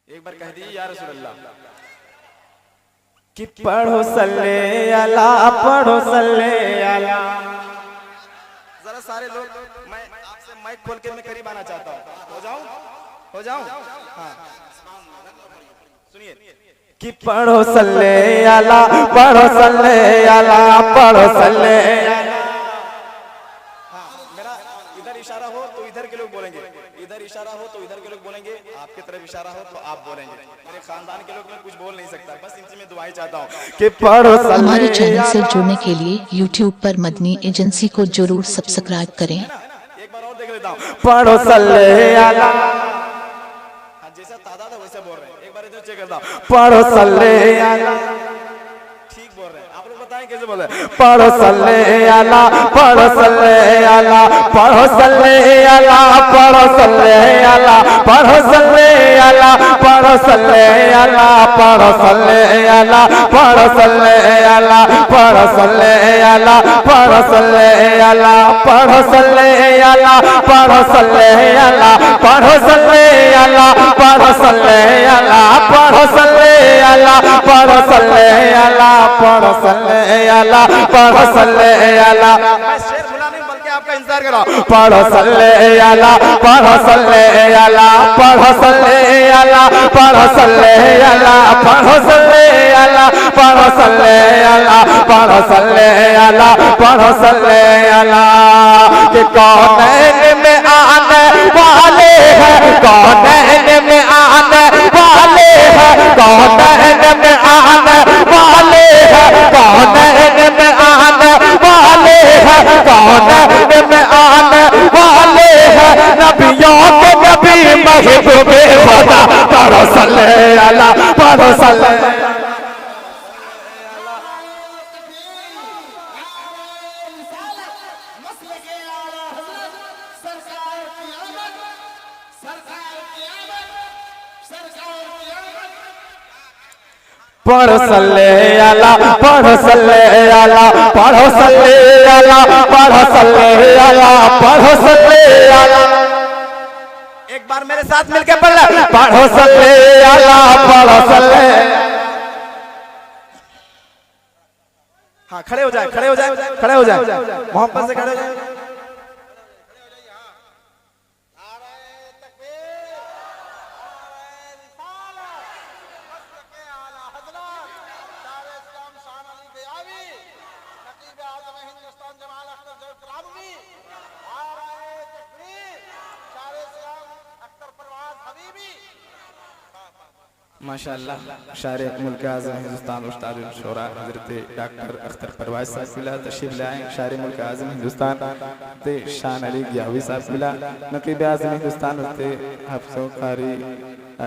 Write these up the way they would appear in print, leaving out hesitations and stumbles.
एक बार कह दीजिए या रसूल अल्लाह कि पढ़ो सल्ले अला, पढ़ो सल्ले अला। जरा सारे लोग, मैं आपसे माइक खोल के मैं करीब आना चाहता हूँ। हो जाऊं हाँ सुनिए कि पढ़ो सल्ले अला, पढ़ो सल्ले अला, पढ़ो सल्ले अला। हाँ, मेरा इधर इशारा हो तो इधर के लोग बोलेंगे, इधर इशारा हो तो इधर के लोग बोलेंगे, आपकी तरफ इशारा हो तो आप बोलेंगे। मेरे खानदान के लोग मैं कुछ बोल नहीं सकता, बस इनसे मैं दुआएं चाहता हूँ कि पढ़ो सल्ले। हमारे चैनल से जुड़ने के लिए YouTube पर मदनी एजेंसी को जरूर सब्सक्राइब करें। एक बार और देख लेता हूँ। पढ़ो सल्ले अला, जैसा तादाद है वैसे बोल रहे हैं। एक बार इधर चेक करता हूँ। पढ़ो सल्ले अला। ठीक बोल रहे हैं आप लोग, बताएं कैसे बोल रहे हैं। पढ़ो सल्ले अला, पढ़ो सल्ले अला, पढ़ो सल्ले अला, पढ़ो सल्ले अला, पढ़ो सल्ले अला, पढ़ो सल्ले अला, पढ़ो सल्ले अला, पढ़ो सल्ले अला, पढ़ो सल्ले अला, पढ़ो सल्ले अला, पढ़ो सल्ले अला, पढ़ो सल्ले अला, पढ़ो सल्ले अला, पढ़ो सल्ले अला, पढ़ो सल्ले अला, पढ़ो सल्ले अला, पढ़ो सल्ले अला, पढ़ो सल्ले अला। मैं शेर बुला नहीं बल्कि आपका इंतजार कर रहा हूँ। पढ़ो सल्ले अला, पढ़ो सल्ले अला, पढ़ो सल्ले अला, पढ़ो सल्ले अला, पढ़ो सल्ले अला, पढ़ो सल्ले अला, पढ़ो सल्ले अला, पढ़ो सल्ले अला। कि कौनैन में आने वाले हैं, कौनैन में आने वाले हैं, कौनैन में आने वाले हैं, कौनैन में आने वाले हैं, कौनैन में आने वाले हैं। नबियों के नबी महबूबे खुदा, पढ़ो सल्ले अला, पढ़ो सल्ले। पढ़ो सल्ले अला, पढ़ो सल्ले अला, पढ़ो सल्ले अला, पढ़ो सल्ले अला, पढ़ो सल्ले अला। एक बार मेरे साथ मिलकर पढ़ ले। पढ़ो सल्ले अला, पढ़ो सल्ले। हाँ खड़े हो जाए, खड़े हो जाए, खड़े हो जाए, मोहब्बत से खड़े हो जाए। माशाअल्लाह शायर मुल्क आज़म हिंदुस्तान उस्ताद शोरा हज़रत डॉक्टर अख्तर परवाज साहब मिला तशरीफ लाए। शायर मुल्क आज़म हिंदुस्तान ते शान अली गियावी साहब मिला। नकीब आज़म हिंदुस्तान ते हफ्सो कारी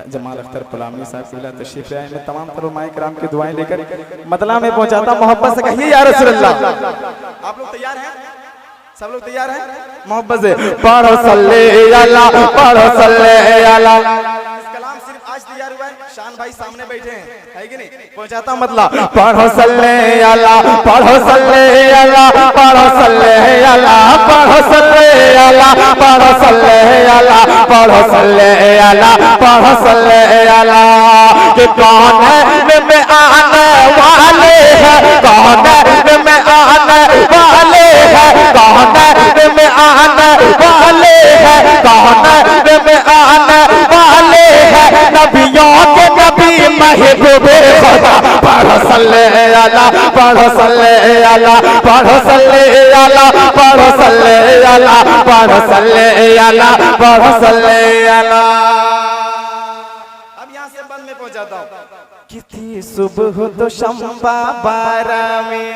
जमाल अख्तर पुलामी साहब मिला तशरीफ लाए। मैं तमाम तरुमाए कराम की दुआएं लेकर मतला में पहुंचाता। मोहब्बत से कहिए या रसूल अल्लाह। आप लोग तैयार हैं? सब लोग तैयार हैं? मोहब्बत से पढ़ो सल्ले अला, पढ़ो सल्ले अला। आज तैयार हुआ है, शान भाई सामने बैठे हैं, है कि नहीं? पहुंचाता मतलब पढ़ो सल्ले अला, पढ़ो सल्ले अला, पढ़ो सल्ले अला, पढ़ो सल्ले अला, पढ़ो सल्ले अला, पढ़ो सल्ले अला, पढ़ो सल्ले अला। कि कौनैन में आने वाले हैं, कौनैन में आने वाले हैं, कौनैन में आने वाले हैं, कौनैन में आने वाले हैं। नबियों के नबी महबूबे खुदा, पढ़ो सल्ले अला, पढ़ो सल्ले अला, पढ़ो सल्ले अला, पढ़ो सल्ले अला, पढ़ो सल्ले अला, पढ़ो सल्ले अला। अब यहाँ से बंद में पहुंचाता हूँ। कितनी सुबह तो शम्बा बारा में,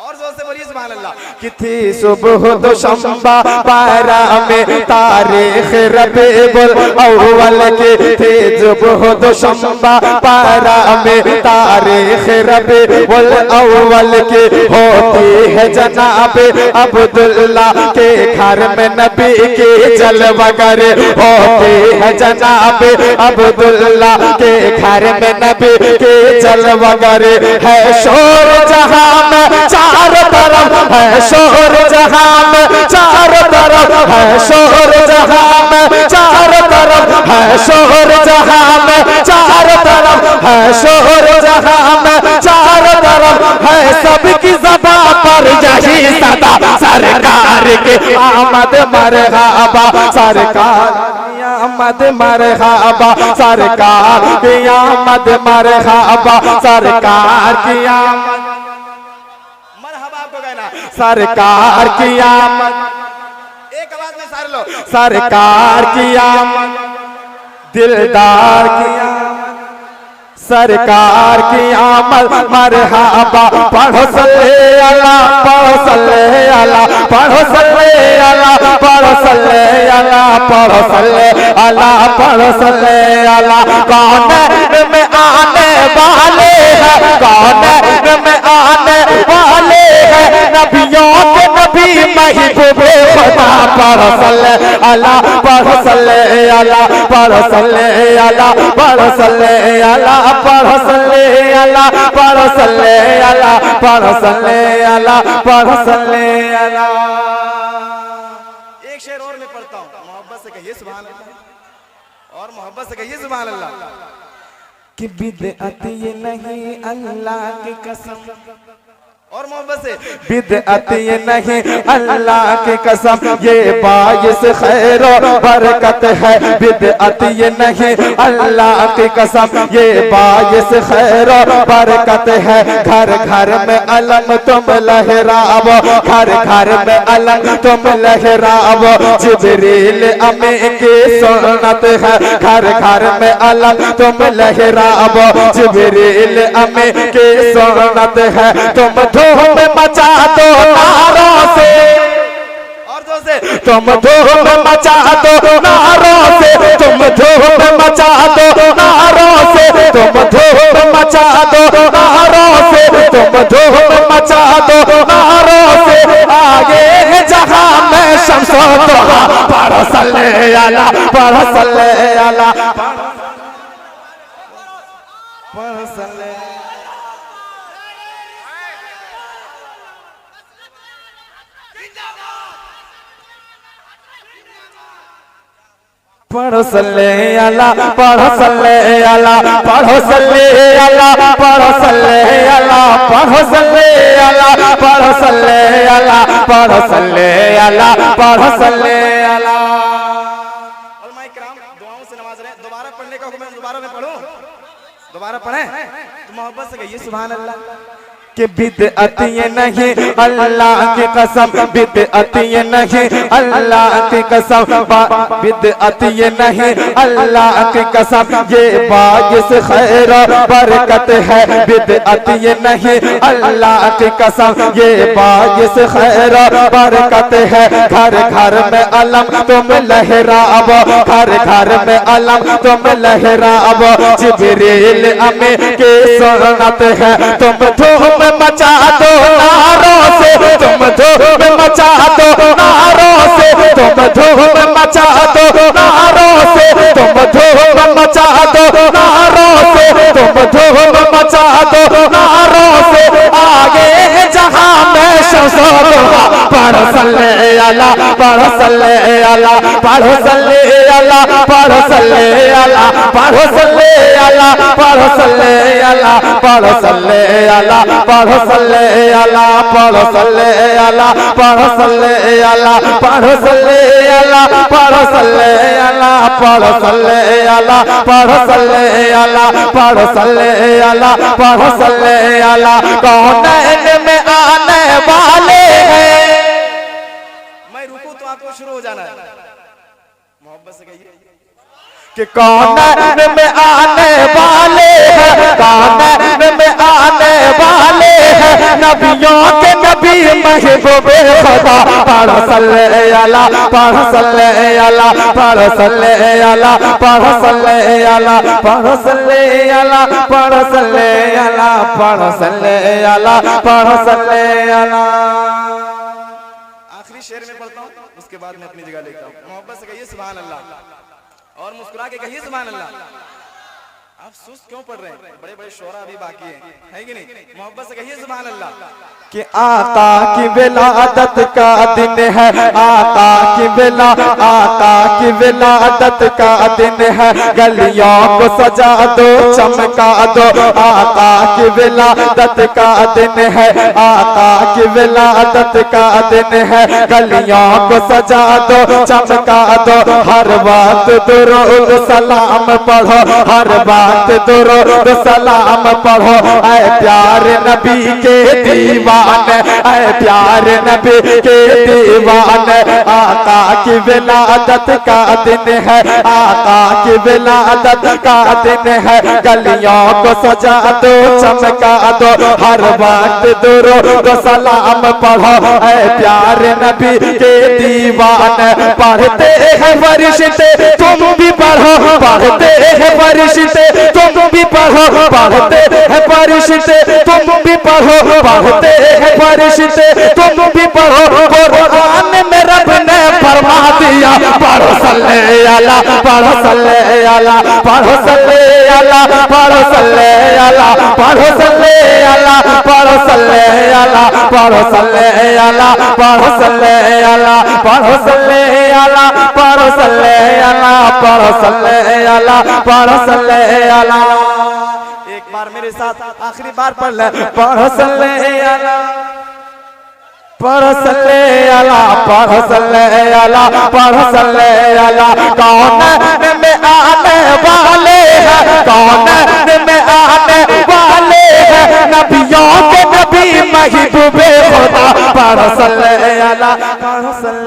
और जोर से बोलिए सुभान अल्लाह। कितनी सुबह तो शम्बा बारा में, तारीख रबीउल अव्वल की थी सुबह तो शम्बा बारा में, तारीख रबीउल अव्वल की होती है जनाब अब्दुल्ला के घर में नबी की जलवगर, होती है जनाब अब्दुल्ला के घर में नबी की जलवगर। है शोर जहां में चारों तरफ है शोर जहां में, चारों तरफ है शोर जहां में, चारों तरफ है शोर जहां में, चारों तरफ है शोर जहां में, चारों तरफ है सबकी ज़बां पर यही सदा सरकार की आमद मरहबा, सरकार की आमद मरहबा, सरकार की आमद मरहबा, सरकार की आमद मरहबा आपको कहना, सरकार की आमद, एक आवाज में सारे लोग, सरकार की आमद, दिलदार की आमद, सरकार की आमद मरहबा। पढ़ो सल्ले अला, पढ़ो सल्ले अला, पढ़ो सल्ले अला, पढ़ो सल्ले अला, पढ़ो सल्ले अला, पढ़ो सल्ले अला। कौन में आने वाले हैं, कौन में आने वाले हैं, नबियों के नबी महबूबे खुदा। पढ़ो सल्ले अला, पढ़ो सल्ले अला, पढ़ो सल्ले अला, पढ़ो सल्ले अला, पढ़ो सल्ले अला, पढ़ो सल्ले अला, पढ़ो सल्ले अला, पढ़ो सल्ले अला। एक शेर और मैं पढ़ता हूँ, मोहब्बत से कहिए सुभान अल्लाह, और मोहब्बत से कहिए सुभान अल्लाह। कि बिदअत ये नहीं अल्लाह की कसम, और मोहब्बत से बिदअत ये नहीं अल्लाह की कसम, ये बाइस खैर और बरकत है। बिदअत ये नहीं अल्लाह की कसम, ये बाइस खैर और बरकत है। घर घर में अलम तुम लहराओ, घर घर में अलम तुम लहराओ, जिब्रील अमी की सुन्नत है। घर घर में अलम तुम लहराओ, जिब्रील अमी की सुन्नत है। तुम धूम मचा दो नारों से, और जोर से, तुम धूम मचा दो नारों से, तुम धूम मचा दो नारों से, तुम धूम मचा दो नारों से, तुम धूम मचा दो नारों से। आगे है जहां में शम्सो दुहा, पढ़ो सल्ले अला, पढ़ो सल्ले अला, पढ़ो सल्ले, पढ़ो सल्ले अला, पढ़ो सल्ले अला, पढ़ो सल्ले अला, पढ़ो सल्ले अला, पढ़ो सल्ले अला, पढ़ो सल्ले अला, पढ़ो सल्ले अला, पढ़ो सल्ले अला। उलमाए किराम दुआओं से नवाज रहे हैं, दोबारा पढ़ने का हुक्म है, दोबारा मैं पढ़ूं, दोबारा पढ़ें तो मोहब्बत से कहिए सुभान अल्लाह। कि बिदअत ये नहीं अल्लाह की कसम, बिदअत ये नहीं अल्लाह की कसम, बिदअत ये नहीं अल्लाह की कसम, ये बाइस खैर और बरकत है। बिदअत ये नहीं अल्लाह की कसम, ये बाइस खैर और बरकत है। घर घर में अलम तुम लहराओ, घर घर में अलम तुम लहराओ, जिब्रील अमी की सुन्नत है। तुम धूम मचा दो नारों से, तुम धूम मचा दो नारों से, तुम धूम मचा दो नारों से, तुम धूम मचा दो नारों से, तुम धूम मचा दो नारों से। आगे है जहां में शम्सो दुहा, पढ़ो सल्ले अला, पढ़ो सल्ले अला, पढ़ो सल्ले अला, पढ़ो सल्ले अला, पढ़ो सल्ले अला, पढ़ो सल्ले अला, पढ़ो सल्ले अला, पढ़ो सल्ले अला, पढ़ो सल्ले अला, पढ़ो सल्ले अला, पढ़ो सल्ले अला, पढ़ो सल्ले अला, पढ़ो सल्ले अला, पढ़ो सल्ले अला, पढ़ो सल्ले अला, पढ़ो सल्ले अला। कौनैन में आने वाले हैं, मैं रुकूं तो आपको शुरू हो जाना है, मोहब्बत से कहिए कि कौनैन में आने वाले हैं, कौनैन में आने वाले हैं, नबियों के नबी महबूबे खुदा। पढ़ो सल्ले अला, पढ़ो सल्ले अला, पढ़ो सल्ले अला, पढ़ो सल्ले अला, पढ़ो सल्ले अला, पढ़ो सल्ले अला, पढ़ो सल्ले अला, पढ़ो सल्ले अला। आखिरी शेर में पढ़ता हूँ, उसके बाद मैं अपनी जगह लेता हूँ। मोहब्बत से कहिए सुभान अल्लाह, और मुस्कुरा के कहिए सुभान अल्लाह। आप सुस्त क्यों पढ़ रहे हैं? बड़े बड़े शोरा अभी बाकी है कि नहीं? मोहब्बत से कहिए सुभान अल्लाह। कि आका की विलादत का दिन है, आका की विलादत का दिन है, गलियों को सजा दो चमका दो। आका की विलादत का दिन है, आका की विलादत का दिन है, गलियों को सजा दो चमका दो। हर बात दुरूद सलाम पढ़ो, हर बात दुरूद सलाम पढ़ो। ऐ प्यारे नबी के दीवाने, ऐ प्यारे नबी के दीवाने, आका की विलादत का दिन है, आका की विलादत का दिन है, गलियों को सजा दो चमका दो। हर वक्त दुरूद सलाम पढ़ो, ऐ प्यारे नबी के दीवाने। पढ़ते हैं फरिश्ते तुम भी पढ़ो, पढ़ते हैं फरिश्ते तुम भी पढ़ो, पढ़ते हैं फरिश्ते तुम भी पढ़ो, पढ़ते हैं फरिश्ते तुम भी पढ़ो। कुरान में रब ने फरमा दिया, पढ़ो सल्ले अला, पढ़ो सल्ले अला, पढ़ो सल्ले अला, पढ़ो सल्ले अला, पढ़ो सल्ले अला, पढ़ो सल्ले अला, पढ़ो सल्ले अला, पढ़ो सल्ले अला, पढ़ो सल्ले अला, पढ़ो सल्ले अला, पढ़ो सल्ले अला, पढ़ो सल्ले अला। एक बार मेरे साथ आखिरी बार पढ़ ले, पढ़ो सल्ले अला, पढ़ो सल्ले अला, पढ़ो सल्ले अला, पढ़ो सल्ले अला। कौन में आने वाले हैं, कौन में आने वाले हैं, नबियों के नबी महबूबे खुदा। पढ़ो सल्ले अला, पढ़ो सल्ले